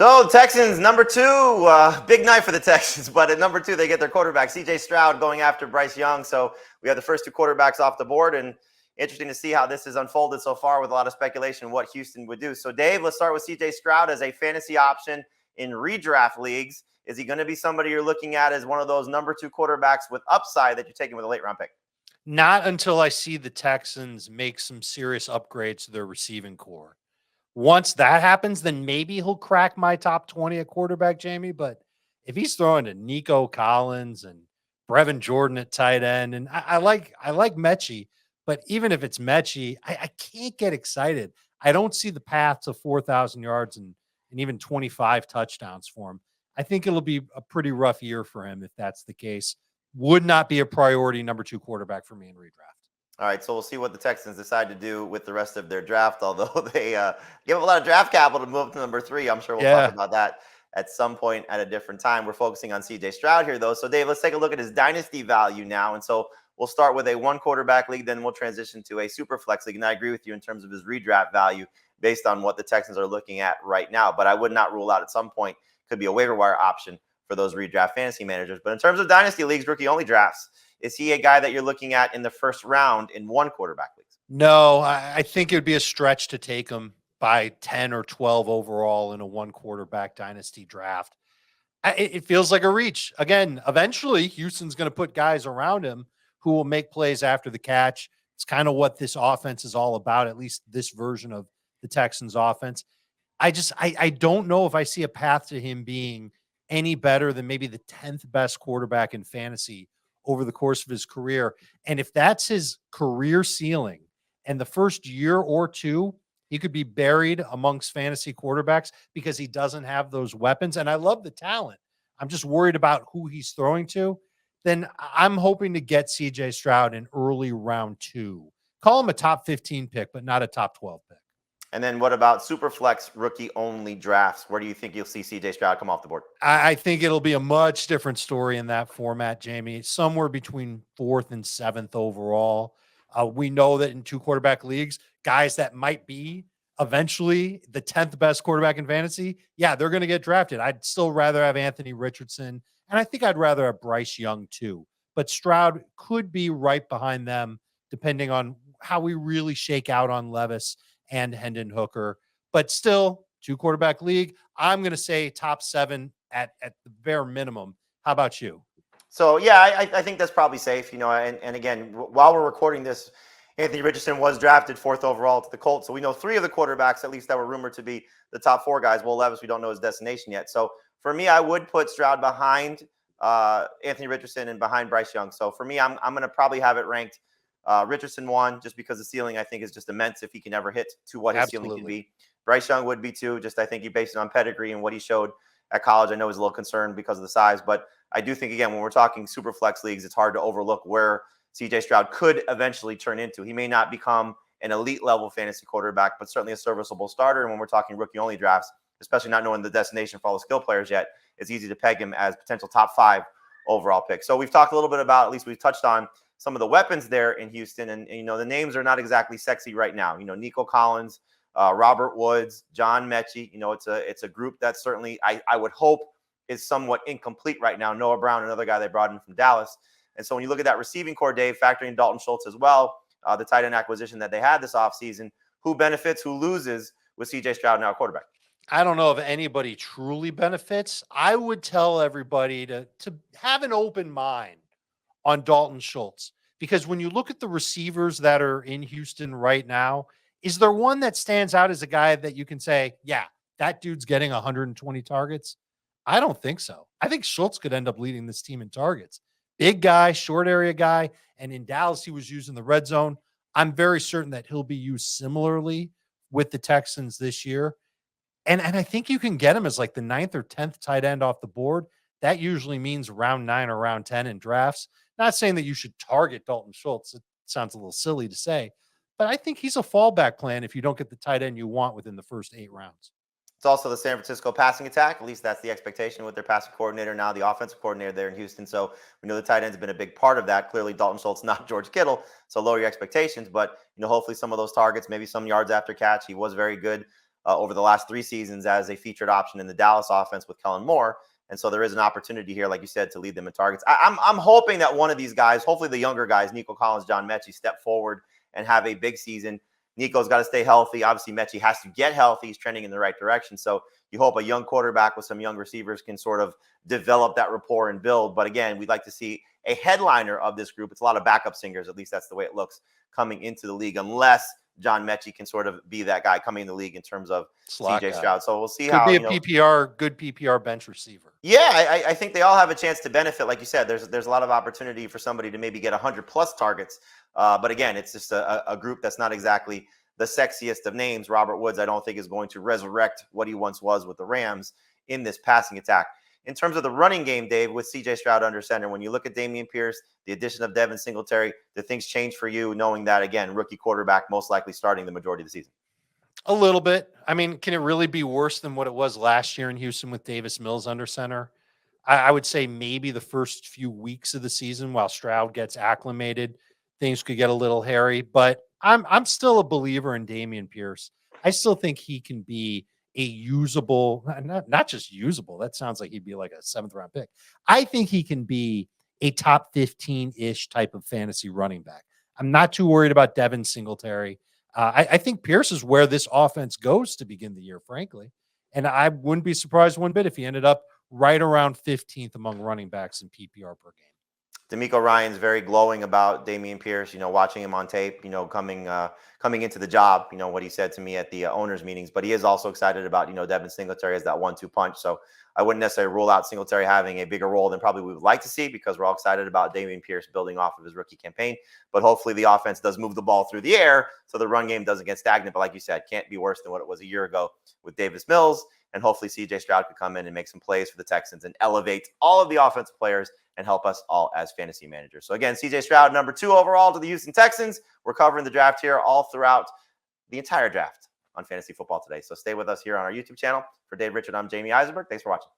So Texans, number 2, big night for the Texans, but at number 2, they get their quarterback, CJ Stroud, going after Bryce Young. So we have the first 2 quarterbacks off the board, and interesting to see how this has unfolded so far with a lot of speculation what Houston would do. So Dave, let's start with CJ Stroud as a fantasy option in redraft leagues. Is he going to be somebody you're looking at as one of those number 2 quarterbacks with upside that you're taking with a late round pick? Not until I see the Texans make some serious upgrades to their receiving core. Once that happens, then maybe he'll crack my top 20 at quarterback, Jamie. But if he's throwing to Nico Collins and Brevin Jordan at tight end, and I like Metchie, but even if it's Metchie, I can't get excited. I don't see the path to 4,000 yards and even 25 touchdowns for him. I think it'll be a pretty rough year for him if that's the case. Would not be a priority number 2 quarterback for me in redraft. All right, so we'll see what the Texans decide to do with the rest of their draft, although they give up a lot of draft capital to move up to number 3. I'm sure we'll talk about that at some point at a different time. We're focusing on CJ Stroud here, though. So, Dave, let's take a look at his dynasty value now. And so we'll start with a 1 quarterback league, then we'll transition to a super flex league. And I agree with you in terms of his redraft value based on what the Texans are looking at right now. But I would not rule out at some point could be a waiver wire option for those redraft fantasy managers. But in terms of dynasty leagues, rookie-only drafts, is he a guy that you're looking at in the first round in 1 quarterback leagues? No, I think it would be a stretch to take him by 10 or 12 overall in a 1 quarterback dynasty draft. It feels like a reach. Again, eventually Houston's going to put guys around him who will make plays after the catch. It's kind of what this offense is all about, at least this version of the Texans offense. I don't know if I see a path to him being any better than maybe the 10th best quarterback in fantasy over the course of his career. And if that's his career ceiling and the first year or 2, he could be buried amongst fantasy quarterbacks because he doesn't have those weapons. And I love the talent. I'm just worried about who he's throwing to. Then I'm hoping to get CJ Stroud in early round 2. Call him a top 15 pick, but not a top 12 pick. And then what about Superflex rookie-only drafts? Where do you think you'll see CJ Stroud come off the board? I think it'll be a much different story in that format, Jamie. Somewhere between 4th and 7th overall. We know that in 2 quarterback leagues, guys that might be eventually the 10th best quarterback in fantasy, yeah, they're going to get drafted. I'd still rather have Anthony Richardson, and I think I'd rather have Bryce Young too. But Stroud could be right behind them, depending on how we really shake out on Levis and Hendon Hooker. But still, 2 quarterback league, I'm going to say top 7 at the bare minimum. How about you? So, yeah, I think that's probably safe. And again, while we're recording this, Anthony Richardson was drafted 4th overall to the Colts. So we know 3 of the quarterbacks, at least, that were rumored to be the top 4 guys. Will Levis, we don't know his destination yet. So for me, I would put Stroud behind Anthony Richardson and behind Bryce Young. So for me, I'm going to probably have it ranked Richardson 1, just because the ceiling I think is just immense if he can ever hit to what his ceiling can be. Bryce Young would be 2. Just I think he based it on pedigree and what he showed at college. I know he's a little concerned because of the size, but I do think, again, when we're talking super flex leagues, it's hard to overlook where CJ Stroud could eventually turn into. He may not become an elite level fantasy quarterback, but certainly a serviceable starter. And when we're talking rookie only drafts, especially not knowing the destination for all the skill players yet, it's easy to peg him as potential top 5 overall pick. So we've talked a little bit about, at least we've touched on some of the weapons there in Houston. And the names are not exactly sexy right now. Nico Collins, Robert Woods, John Metchie. It's a group that certainly I would hope is somewhat incomplete right now. Noah Brown, another guy they brought in from Dallas. And so when you look at that receiving core, Dave, factoring Dalton Schultz as well, the tight end acquisition that they had this offseason, who benefits, who loses with CJ Stroud now quarterback? I don't know if anybody truly benefits. I would tell everybody to have an open mind on Dalton Schultz, because when you look at the receivers that are in Houston right now, is there one that stands out as a guy that you can say, yeah, that dude's getting 120 targets? I don't think so. I think Schultz could end up leading this team in targets. Big guy, short area guy, and in Dallas, he was using the red zone. I'm very certain that he'll be used similarly with the Texans this year. And I think you can get him as like the 9th or 10th tight end off the board. That usually means round 9 or round 10 in drafts. Not saying that you should target Dalton Schultz. It sounds a little silly to say, but I think he's a fallback plan if you don't get the tight end you want within the first 8 rounds. It's also the San Francisco passing attack. At least that's the expectation with their passing coordinator, now the offensive coordinator there in Houston. So we know the tight end's been a big part of that. Clearly, Dalton Schultz, not George Kittle, so lower your expectations. But hopefully some of those targets, maybe some yards after catch. He was very good over the last 3 seasons as a featured option in the Dallas offense with Kellen Moore. And so there is an opportunity here, like you said, to lead them in targets. I'm hoping that one of these guys, hopefully the younger guys, Nico Collins, John Metchie, step forward and have a big season. Nico's got to stay healthy. Obviously, Metchie has to get healthy. He's trending in the right direction. So you hope a young quarterback with some young receivers can sort of develop that rapport and build. But again, we'd like to see a headliner of this group. It's a lot of backup singers. At least that's the way it looks coming into the league, unless John Metchie can sort of be that guy coming in the league in terms of CJ Stroud. So we'll see Could how be a PPR, good PPR bench receiver. Yeah, I think they all have a chance to benefit. Like you said, there's a lot of opportunity for somebody to maybe get 100+ targets. But again, it's just a group that's not exactly the sexiest of names. Robert Woods, I don't think, is going to resurrect what he once was with the Rams in this passing attack. In terms of the running game, Dave, with CJ Stroud under center, when you look at Dameon Pierce, the addition of Devin Singletary, do things change for you knowing that, again, rookie quarterback most likely starting the majority of the season? A little bit. I mean, can it really be worse than what it was last year in Houston with Davis Mills under center? I would say maybe the first few weeks of the season while Stroud gets acclimated, things could get a little hairy. But I'm still a believer in Dameon Pierce. I still think he can be a usable, not just usable. That sounds like he'd be like a 7th round pick. I think he can be a top 15-ish type of fantasy running back. I'm not too worried about Devin Singletary. I think Pierce is where this offense goes to begin the year, frankly. And I wouldn't be surprised one bit if he ended up right around 15th among running backs in PPR per game. D'Amico Ryan's very glowing about Dameon Pierce, watching him on tape, coming into the job, what he said to me at the owners meetings, but he is also excited about, Devin Singletary as that 1-2 punch. So I wouldn't necessarily rule out Singletary having a bigger role than probably we would like to see, because we're all excited about Dameon Pierce building off of his rookie campaign. But hopefully the offense does move the ball through the air so the run game doesn't get stagnant. But like you said, can't be worse than what it was a year ago with Davis Mills. And hopefully CJ Stroud could come in and make some plays for the Texans and elevate all of the offensive players and help us all as fantasy managers. So again, CJ Stroud, number 2 overall to the Houston Texans. We're covering the draft here all throughout the entire draft on Fantasy Football Today. So stay with us here on our YouTube channel. For Dave Richard, I'm Jamie Eisenberg. Thanks for watching.